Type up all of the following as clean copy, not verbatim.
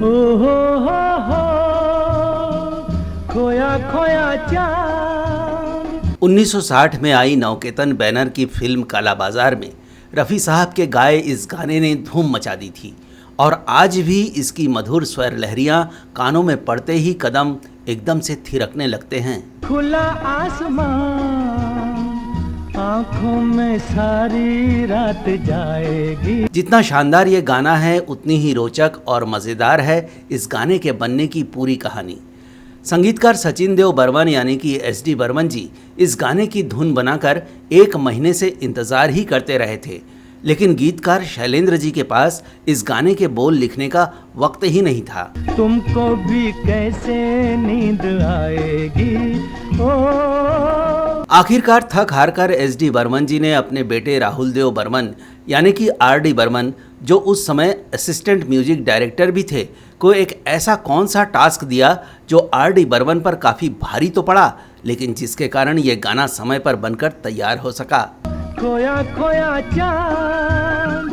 हो खोया खोया चांद। 1960 में आई नवकेतन बैनर की फिल्म कालाबाजार में रफ़ी साहब के गाए इस गाने ने धूम मचा दी थी और आज भी इसकी मधुर स्वर लहरियां कानों में पड़ते ही कदम एकदम से थिरकने लगते हैं। खुला आसमान आंखों में सारी रात जाएगी। जितना शानदार ये गाना है उतनी ही रोचक और मज़ेदार है इस गाने के बनने की पूरी कहानी। संगीतकार सचिन देव बर्मन यानी कि SD बर्मन जी इस गाने की धुन बनाकर 1 महीने से इंतज़ार ही करते रहे थे, लेकिन गीतकार शैलेंद्र जी के पास इस गाने के बोल लिखने का वक्त ही नहीं था। तुमको भी कैसे नींद आएगी ओ। आखिरकार थक हार कर SD बर्मन जी ने अपने बेटे राहुल देव बर्मन यानी कि RD बर्मन, जो उस समय असिस्टेंट म्यूजिक डायरेक्टर भी थे, को एक ऐसा कौन सा टास्क दिया जो RD बर्मन पर काफ़ी भारी तो पड़ा, लेकिन जिसके कारण ये गाना समय पर बनकर तैयार हो सका। खोया खोया चांद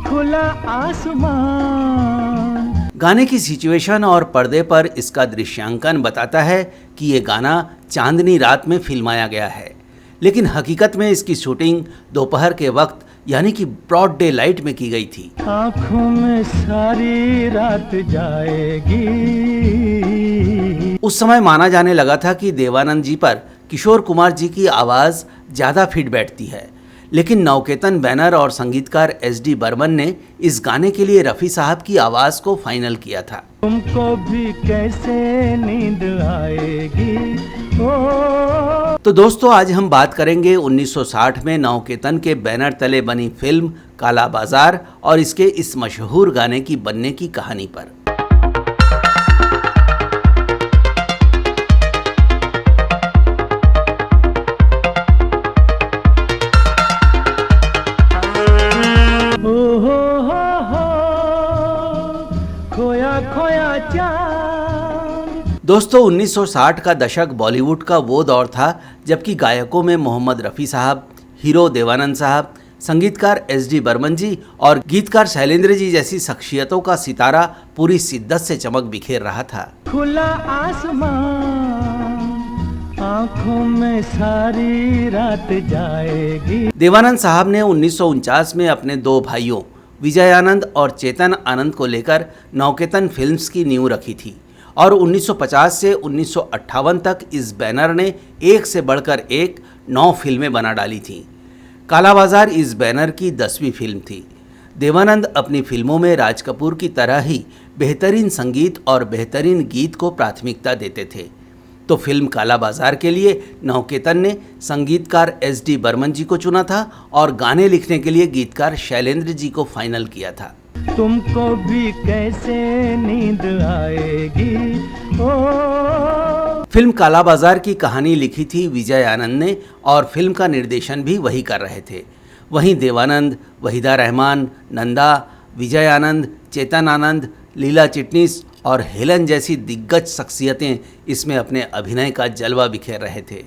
खुला आसमान। गाने की सिचुएशन और पर्दे पर इसका दृश्यांकन बताता है कि ये गाना चांदनी रात में फिल्माया गया है, लेकिन हकीकत में इसकी शूटिंग दोपहर के वक्त यानी कि ब्रॉड डे लाइट में की गई थी। आंखों में सारी रात जाएगी। उस समय माना जाने लगा था कि देवानंद जी पर किशोर कुमार जी की आवाज़ ज़्यादा फिट बैठती है, लेकिन नवकेतन बैनर और संगीतकार SD बर्मन ने इस गाने के लिए रफ़ी साहब की आवाज़ को फाइनल किया था। तुमको भी कैसे नींद आएगी ओ। तो दोस्तों, आज हम बात करेंगे 1960 में नवकेतन के बैनर तले बनी फिल्म कालाबाजार और इसके इस मशहूर गाने की बनने की कहानी पर। खोया खोया चांद। दोस्तों, 1960 का दशक बॉलीवुड का वो दौर था जबकि गायकों में मोहम्मद रफ़ी साहब, हीरो देवानंद साहब, संगीतकार SD बर्मन जी और गीतकार शैलेंद्र जी जैसी शख्सियतों का सितारा पूरी शिद्दत से चमक बिखेर रहा था। खुला आसमान आंखों में सारी रात जाएगी। देवानंद साहब ने 1949 में अपने 2 भाइयों विजय आनंद और चेतन आनंद को लेकर नवकेतन फिल्म्स की नींव रखी थी और 1950 से 1958 तक इस बैनर ने एक से बढ़कर एक 9 फिल्में बना डाली थीं। कालाबाजार इस बैनर की 10वीं फिल्म थी। देवानंद अपनी फिल्मों में राज कपूर की तरह ही बेहतरीन संगीत और बेहतरीन गीत को प्राथमिकता देते थे, तो फिल्म कालाबाजार के लिए नवकेतन ने संगीतकार SD बर्मन जी को चुना था और गाने लिखने के लिए गीतकार शैलेंद्र जी को फाइनल किया था। तुमको भी कैसे नींद आएगी ओ। फिल्म कालाबाजार की कहानी लिखी थी विजय आनंद ने और फिल्म का निर्देशन भी वही कर रहे थे। वहीं देवानंद, वहीदा रहमान, नंदा, विजय आनंद, चेतन आनंद, लीला चिटनीस और हेलन जैसी दिग्गज शख्सियतें इसमें अपने अभिनय का जलवा बिखेर रहे थे।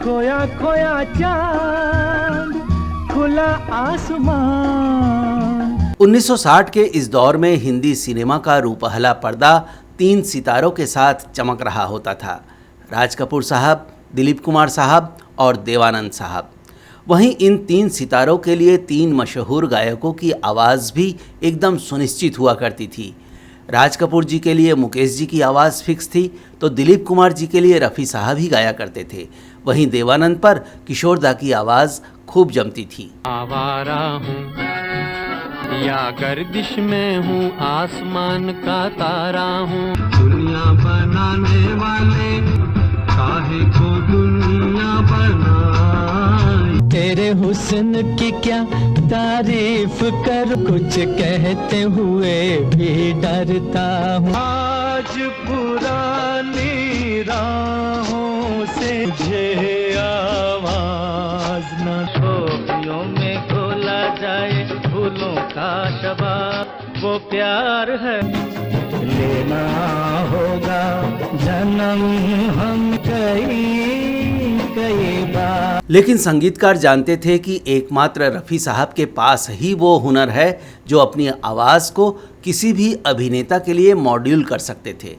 खोया खोया चांद खुला आसमान। 1960 के इस दौर में हिंदी सिनेमा का रूपहला पर्दा 3 सितारों के साथ चमक रहा होता था, राज कपूर साहब, दिलीप कुमार साहब और देवानंद साहब। वहीं इन 3 सितारों के लिए 3 मशहूर गायकों की आवाज़ भी एकदम सुनिश्चित हुआ करती थी। राज कपूर जी के लिए मुकेश जी की आवाज़ फिक्स थी, तो दिलीप कुमार जी के लिए रफ़ी साहब ही गाया करते थे। वहीं देवानंद पर किशोर दा की आवाज़ खूब जमती थी। आवारा हूँ या गर्दिश में हूँ, आसमान का तारा हूँ, दुनिया बनाने वाले काहे को दुनिया बनाई। तेरे हुस्न की क्या तारीफ कर, कुछ कहते हुए भी डरता हूँ। आज पुरानी राहों से मुझे आवाज न छोपियों में खोला जाए फूलों का शबाब, वो प्यार है। लेना होगा जन्म हम कई बार। लेकिन संगीतकार जानते थे कि एकमात्र रफ़ी साहब के पास ही वो हुनर है जो अपनी आवाज़ को किसी भी अभिनेता के लिए मॉड्यूल कर सकते थे।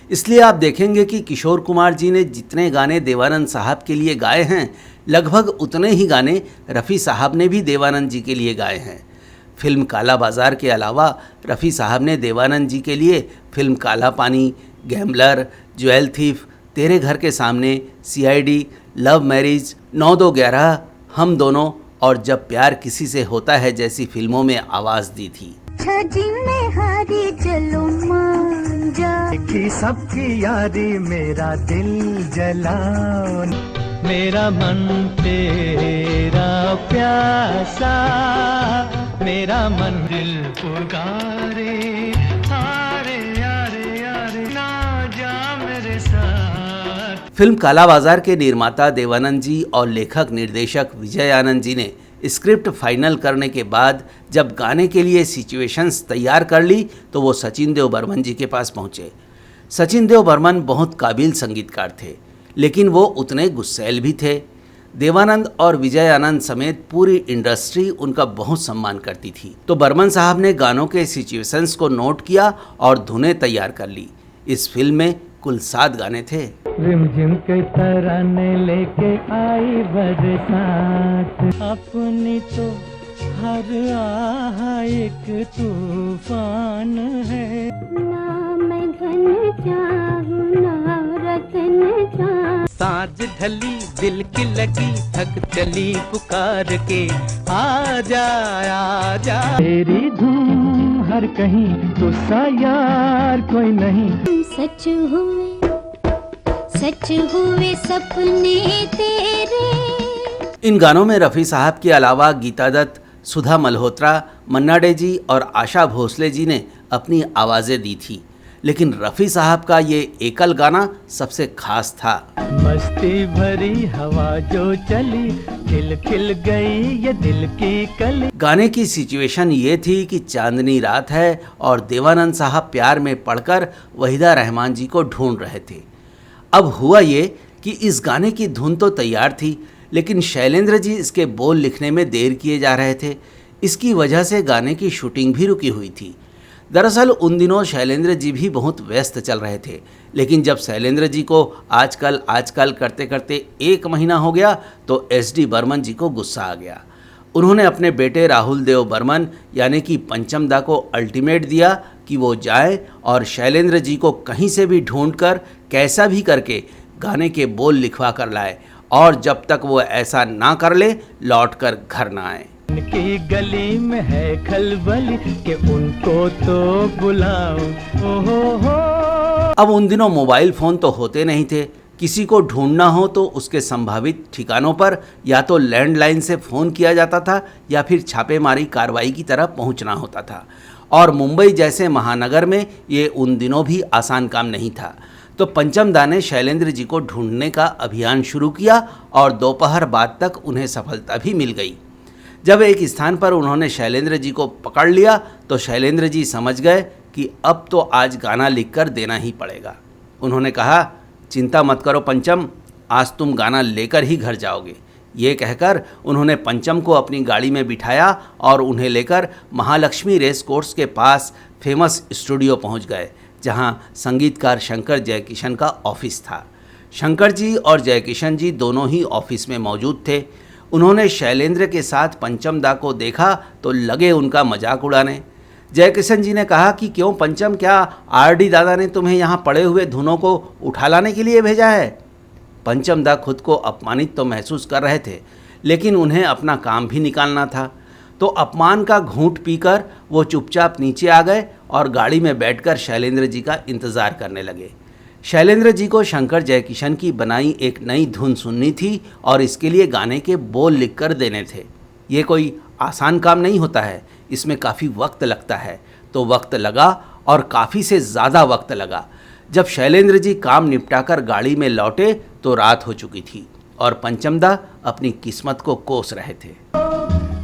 इसलिए आप देखेंगे कि किशोर कुमार जी ने जितने गाने देवानंद साहब के लिए गाए हैं, लगभग उतने ही गाने रफ़ी साहब ने भी देवानंद जी के लिए गाए हैं। फिल्म काला बाज़ार के अलावा रफ़ी साहब ने देवानंद जी के लिए फिल्म काला पानी, गैम्बलर, ज्वेल थीफ, तेरे घर के सामने, CID, लव मैरिज, 9-2-11, हम दोनों और जब प्यार किसी से होता है जैसी फिल्मों में आवाज़ दी थी। चलो मान जा कि सबकी यारी मेरा दिल जलाओ, मेरा मन तेरा प्यासा, मेरा मन दिल पुकारे, आरे आरे आरे ना जा मेरे साथ। फिल्म काला बाजार के निर्माता देवानंद जी और लेखक निर्देशक विजय आनंद जी ने स्क्रिप्ट फाइनल करने के बाद जब गाने के लिए सिचुएशंस तैयार कर ली तो वो सचिन देव बर्मन जी के पास पहुँचे। सचिन देव बर्मन बहुत काबिल संगीतकार थे, लेकिन वो उतने गुस्सैल भी थे। देवानंद और विजय आनंद समेत पूरी इंडस्ट्री उनका बहुत सम्मान करती थी। तो बर्मन साहब ने गानों के सिचुएशंस को नोट किया और धुनें तैयार कर ली। इस फिल्म में कुल 7 गाने थे। रिमझिम के तराने लेके आई बरसात, अपनी तो हर आह एक तूफान है, ना मैं धन चाहूं ना रतन चाहूं, सांझ ढली दिल की लगी थक चली पुकार के, आजा आजा तेरी धूम हर कहीं, गुस्सा यार कोई नहीं, सच हुए सपने तेरे। इन गानों में रफ़ी साहब के अलावा गीता दत्त, सुधा मल्होत्रा, मन्ना डे जी और आशा भोसले जी ने अपनी आवाज़ें दी थी, लेकिन रफ़ी साहब का ये एकल गाना सबसे खास था। मस्ती भरी हवा जो चली, खिल खिल गई ये दिल की कली। गाने की सिचुएशन ये थी कि चांदनी रात है और देवानंद साहब प्यार में पड़कर वहीदा रहमान जी को ढूंढ रहे थे। अब हुआ ये कि इस गाने की धुन तो तैयार थी, लेकिन शैलेंद्र जी इसके बोल लिखने में देर किए जा रहे थे। इसकी वजह से गाने की शूटिंग भी रुकी हुई थी। दरअसल उन दिनों शैलेंद्र जी भी बहुत व्यस्त चल रहे थे, लेकिन जब शैलेंद्र जी को आजकल करते करते 1 महीना हो गया तो SD बर्मन जी को गुस्सा आ गया। उन्होंने अपने बेटे राहुल देव बर्मन यानी कि पंचम दा को अल्टीमेट दिया कि वो जाए और शैलेंद्र जी को कहीं से भी ढूंढकर कैसा भी करके गाने के बोल लिखवा कर लाए, और जब तक वो ऐसा ना कर ले लौट कर घर ना आए। की गली में है खलबली के उनको तो बुलाओ, हो। अब उन दिनों मोबाइल फ़ोन तो होते नहीं थे। किसी को ढूंढना हो तो उसके संभावित ठिकानों पर या तो लैंडलाइन से फ़ोन किया जाता था या फिर छापेमारी कार्रवाई की तरह पहुंचना होता था, और मुंबई जैसे महानगर में ये उन दिनों भी आसान काम नहीं था। तो पंचम दा ने शैलेंद्र जी को ढूंढने का अभियान शुरू किया और दोपहर बाद तक उन्हें सफलता भी मिल गई। जब एक स्थान पर उन्होंने शैलेंद्र जी को पकड़ लिया तो शैलेंद्र जी समझ गए कि अब तो आज गाना लिखकर देना ही पड़ेगा। उन्होंने कहा, चिंता मत करो पंचम, आज तुम गाना लेकर ही घर जाओगे। ये कहकर उन्होंने पंचम को अपनी गाड़ी में बिठाया और उन्हें लेकर महालक्ष्मी रेस कोर्स के पास फेमस स्टूडियो पहुंच गए, जहां संगीतकार शंकर जयकिशन का ऑफिस था। शंकर जी और जयकिशन जी दोनों ही ऑफिस में मौजूद थे। उन्होंने शैलेंद्र के साथ पंचम दा को देखा तो लगे उनका मजाक उड़ाने। जयकिशन जी ने कहा कि क्यों पंचम, क्या RD दादा ने तुम्हें यहाँ पड़े हुए धुनों को उठा लाने के लिए भेजा है? पंचम दा खुद को अपमानित तो महसूस कर रहे थे, लेकिन उन्हें अपना काम भी निकालना था। तो अपमान का घूंट पीकर वो चुपचाप नीचे आ गए और गाड़ी में बैठकर शैलेंद्र जी का इंतज़ार करने लगे। शैलेंद्र जी को शंकर जयकिशन की बनाई एक नई धुन सुननी थी और इसके लिए गाने के बोल लिखकर देने थे। ये कोई आसान काम नहीं होता है, इसमें काफ़ी वक्त लगता है। तो वक्त लगा और काफ़ी से ज़्यादा वक्त लगा। जब शैलेंद्र जी काम निपटाकर गाड़ी में लौटे तो रात हो चुकी थी और पंचम दा अपनी किस्मत को कोस रहे थे।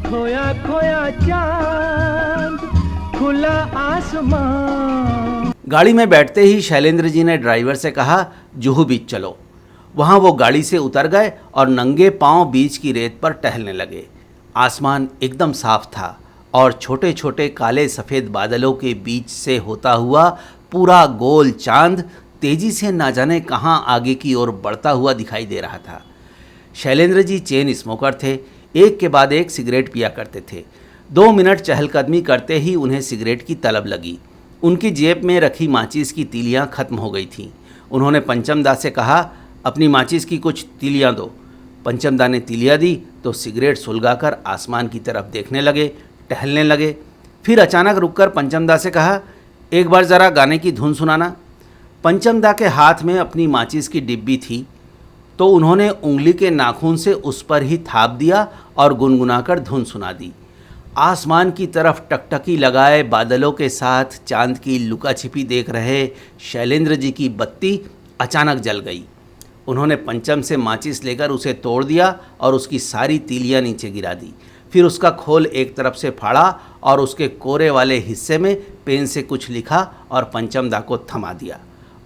खोया खोया चांद, खुला आसमान। गाड़ी में बैठते ही शैलेंद्र जी ने ड्राइवर से कहा, जुहू बीच चलो। वहाँ वो गाड़ी से उतर गए और नंगे पांव बीच की रेत पर टहलने लगे। आसमान एकदम साफ था और छोटे छोटे काले सफ़ेद बादलों के बीच से होता हुआ पूरा गोल चांद तेजी से ना जाने कहाँ आगे की ओर बढ़ता हुआ दिखाई दे रहा था। शैलेंद्र जी चेन स्मोकर थे, एक के बाद एक सिगरेट पिया करते थे। 2 मिनट चहलकदमी करते ही उन्हें सिगरेट की तलब लगी। उनकी जेब में रखी माचिस की तीलियां खत्म हो गई थीं। उन्होंने पंचमदा से कहा, अपनी माचिस की कुछ तीलियां दो। पंचमदा ने तीलियां दी तो सिगरेट सुलगाकर आसमान की तरफ देखने लगे, टहलने लगे। फिर अचानक रुककर पंचमदा से कहा, एक बार ज़रा गाने की धुन सुनाना। पंचमदा के हाथ में अपनी माचिस की डिब्बी थी तो उन्होंने उंगली के नाखून से उस पर ही थाप दिया और गुनगुनाकर धुन सुना दी। आसमान की तरफ टकटकी लगाए बादलों के साथ चांद की लुका छिपी देख रहे शैलेंद्र जी की बत्ती अचानक जल गई। उन्होंने पंचम से माचिस लेकर उसे तोड़ दिया और उसकी सारी तीलियां नीचे गिरा दी। फिर उसका खोल एक तरफ से फाड़ा और उसके कोरे वाले हिस्से में पेन से कुछ लिखा और पंचमदा को थमा दिया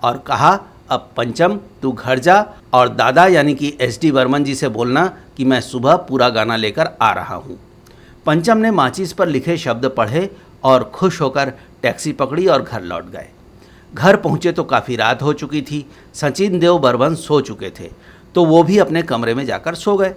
और कहा, अब पंचम तू घर जा और दादा यानी कि SD बर्मन जी से बोलना कि मैं सुबह पूरा गाना लेकर आ रहा हूँ। पंचम ने माचिस पर लिखे शब्द पढ़े और खुश होकर टैक्सी पकड़ी और घर लौट गए। घर पहुँचे तो काफ़ी रात हो चुकी थी। सचिन देव बर्मन सो चुके थे तो वो भी अपने कमरे में जाकर सो गए।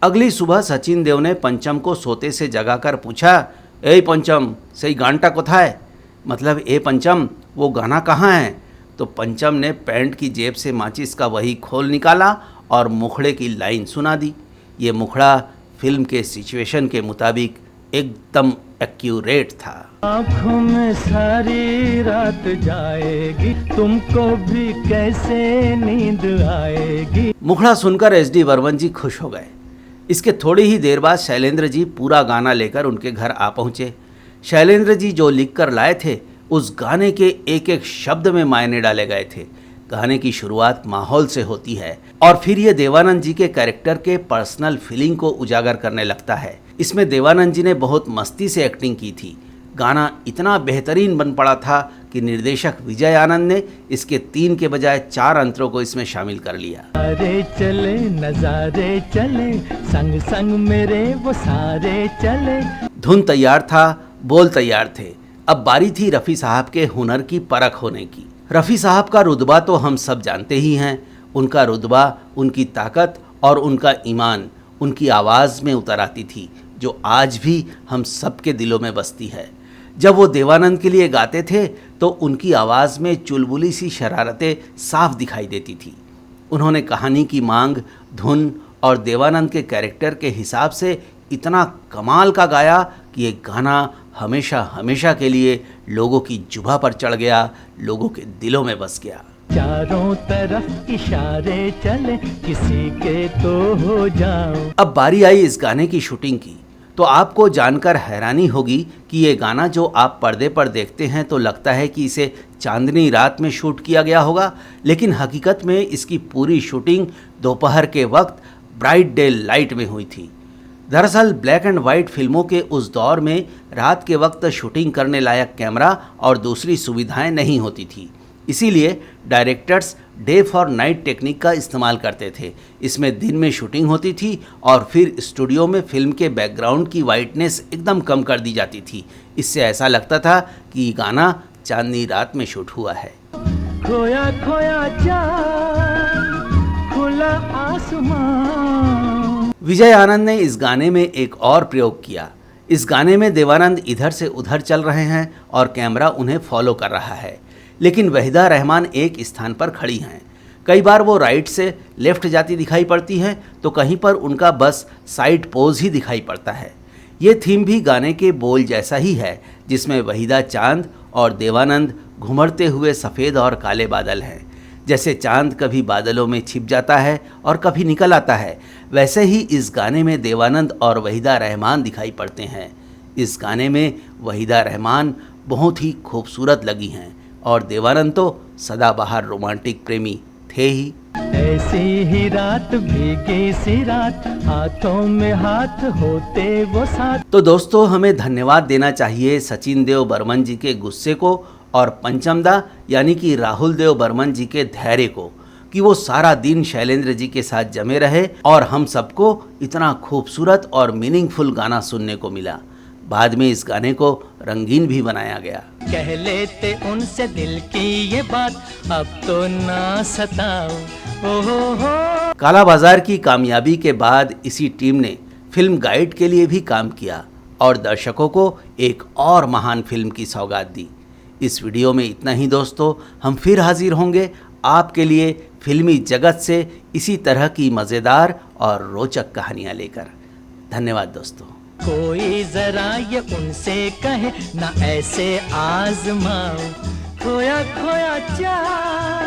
अगली सुबह सचिन देव ने पंचम को सोते से जगाकर पूछा, ए पंचम सही गानटा कोथाय, मतलब ए पंचम वो गाना कहाँ है। तो पंचम ने पैंट की जेब से माचिस का वही खोल निकाला और मुखड़े की लाइन सुना दी। ये मुखड़ा फिल्म के सिचुएशन के मुताबिक एकदम एक्यूरेट था। आँखों में सारी रात जाएगी, तुमको भी कैसे नींद आएगी। मुखड़ा सुनकर SD बर्मन जी खुश हो गए। इसके थोड़ी ही देर बाद शैलेंद्र जी पूरा गाना लेकर उनके घर आ पहुँचे। शैलेंद्र जी जो लिख कर लाए थे उस गाने के एक एक शब्द में मायने डाले गए थे। गाने की शुरुआत माहौल से होती है और फिर ये देवानंद जी के कैरेक्टर के पर्सनल फीलिंग को उजागर करने लगता है। इसमें देवानंद जी ने बहुत मस्ती से एक्टिंग की थी। गाना इतना बेहतरीन बन पड़ा था कि निर्देशक विजय आनंद ने इसके 3 के बजाय 4 अंतरों को इसमें शामिल कर लिया। सारे चले नजारे चले, संग संग मेरे वो सारे चले। धुन तैयार था, बोल तैयार थे। अब बारी थी रफ़ी साहब के हुनर की परख होने की। रफ़ी साहब का रुतबा तो हम सब जानते ही हैं। उनका रुतबा, उनकी ताकत और उनका ईमान उनकी आवाज़ में उतर आती थी, जो आज भी हम सब के दिलों में बसती है। जब वो देवानंद के लिए गाते थे तो उनकी आवाज़ में चुलबुली सी शरारतें साफ दिखाई देती थी। उन्होंने कहानी की मांग, धुन और देवानंद के कैरेक्टर के हिसाब से इतना कमाल का गाया कि ये गाना हमेशा हमेशा के लिए लोगों की जुबां पर चढ़ गया, लोगों के दिलों में बस गया। चारों तरफ इशारे चले, किसी के तो हो जाओ। अब बारी आई इस गाने की शूटिंग की तो आपको जानकर हैरानी होगी कि ये गाना जो आप पर्दे पर देखते हैं तो लगता है कि इसे चांदनी रात में शूट किया गया होगा, लेकिन हकीकत में इसकी पूरी शूटिंग दोपहर के वक्त ब्राइट डे लाइट में हुई थी। दरअसल ब्लैक एंड वाइट फिल्मों के उस दौर में रात के वक्त शूटिंग करने लायक कैमरा और दूसरी सुविधाएं नहीं होती थी, इसीलिए directors day for night technique का इस्तेमाल करते थे। इसमें दिन में शूटिंग होती थी और फिर स्टूडियो में फिल्म के बैकग्राउंड की वाइटनेस एकदम कम कर दी जाती थी। इससे ऐसा लगता था कि ये गाना चांदनी रात में शूट हुआ है। खोया खोया चाँद, खुला आसमान। विजय आनंद ने इस गाने में एक और प्रयोग किया। इस गाने में देवानंद इधर से उधर चल रहे हैं और कैमरा उन्हें फॉलो कर रहा है, लेकिन वहीदा रहमान एक स्थान पर खड़ी हैं। कई बार वो राइट से लेफ्ट जाती दिखाई पड़ती हैं तो कहीं पर उनका बस साइड पोज ही दिखाई पड़ता है। ये थीम भी गाने के बोल जैसा ही है, जिसमें वहीदा चांद और देवानंद घुमड़ते हुए सफ़ेद और काले बादल हैं। जैसे चांद कभी बादलों में छिप जाता है और कभी निकल आता है, वैसे ही इस गाने में देवानंद और वहीदा रहमान दिखाई पड़ते हैं। इस गाने में वहीदा रहमान बहुत ही खूबसूरत लगी हैं और देवानंद तो सदाबहार रोमांटिक प्रेमी थे ही। ऐसी ही रात भीगी सी रात, हाथों में हाथ होते वो साथ। तो दोस्तों, हमें धन्यवाद देना चाहिए सचिन देव बर्मन जी के गुस्से को और पंचमदा यानी कि राहुल देव बर्मन जी के धैर्य को, कि वो सारा दिन शैलेंद्र जी के साथ जमे रहे और हम सबको इतना खूबसूरत और मीनिंगफुल गाना सुनने को मिला। बाद में इस गाने को रंगीन भी बनाया गया। कह लेते उनसे दिल की ये बात, अब तो ना सताओ, ओ हो। काला बाजार की कामयाबी के बाद इसी टीम ने फिल्म गाइड के लिए भी काम किया और दर्शकों को एक और महान फिल्म की सौगात दी। इस वीडियो में इतना ही दोस्तों, हम फिर हाजिर होंगे आपके लिए फिल्मी जगत से इसी तरह की मज़ेदार और रोचक कहानियाँ लेकर। धन्यवाद दोस्तों। कोई जरा ये उनसे कहे ना ऐसे आजमाओ, खोया खोया चाह